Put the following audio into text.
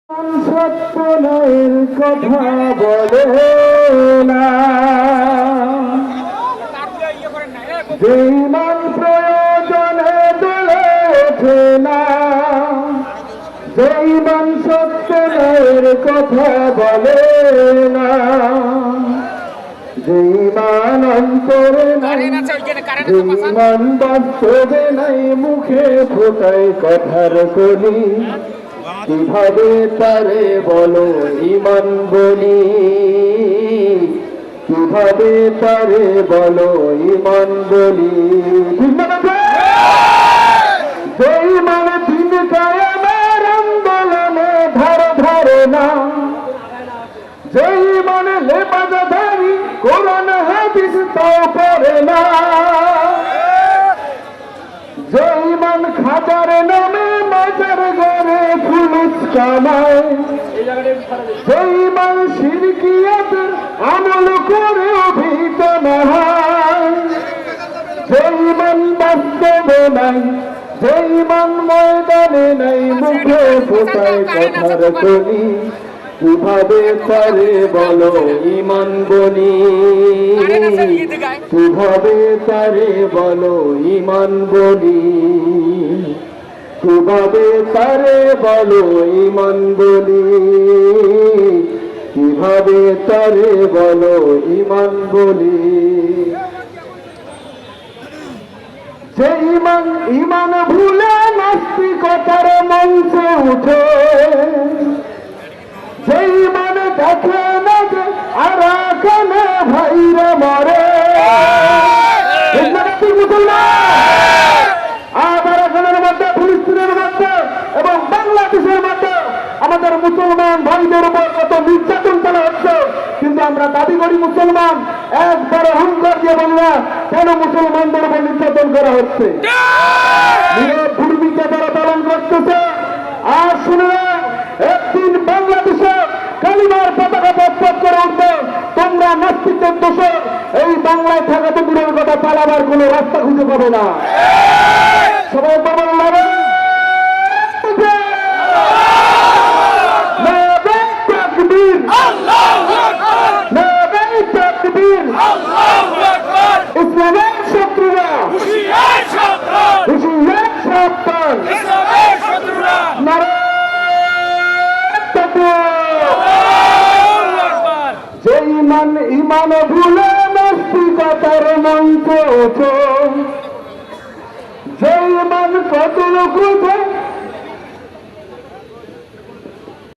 সত্যের কথা বলে না, যেই মান প্রয়োজনে তোলে ওঠে না, যেই মান সত্যের কথা বলে না, যেই মান অন্তরে নাই, যেই মান বাস্তবে নাই, মুখে ফোটায় কথার কলি, কিভাবে তারে বলো ইমান বলি, কিভাবে তারে বলো ইমান বলি। যেই মানে দিন কায়ামের আন্দোলনে ধারে ধারে না, যেই মানে লেবাজাধারী কোরআন হাদিস তাও পড়ে না, যেই মান খাজার নামে মাজার ঘরে ফুলুস কামায়, যেই মান শিরকিয়াতের আমল করে ভীত না হয়, যেই মান বাস্তবে নাই, যেই মান ময়দানে নাই, মুখে ফোটায় কথার কলি, কিভাবে তারে বলো ইমান বলি, কিভাবে তারে বলো ইমান বলি, কিভাবে তারে বলো ইমান বলি, কিভাবে তারে বলো ইমান বলি। যে ইমান ইমান ভুলে নাস্তিকতার মঞ্চে উঠে, যেই মানে দেখে না যে আর কানে ভাইরা মরে, আরাকানের মধ্যে, ফিলিস্তিনের মধ্যে এবং বাংলাদেশের মধ্যে আমাদের মুসলমান ভাইদের উপর কত নির্যাতন করা হচ্ছে, কিন্তু আমরা দাবি করি মুসলমান, একবার অহংকার দিয়ে বলি না কেন মুসলমানদের উপর নির্যাতন করা হচ্ছে, ভূমিকা তারা পালন করতেছে। আর শুনে একদিন বাংলাদেশে কালিমার পতাকা প্রস্তাব করে উঠবে, তোমরা নাস্তিকদের দোষে এই বাংলায় থাকা তো দূরের কথা, পালাবার কোন রাস্তা খুঁজে পাবে না। সবাই বলবেন ইসলামের শত্রুরা সাবধান, যে ইমান ইমান ভুলে নাস্তিকতার মঞ্চে ওঠে, যে ইমান কত লোক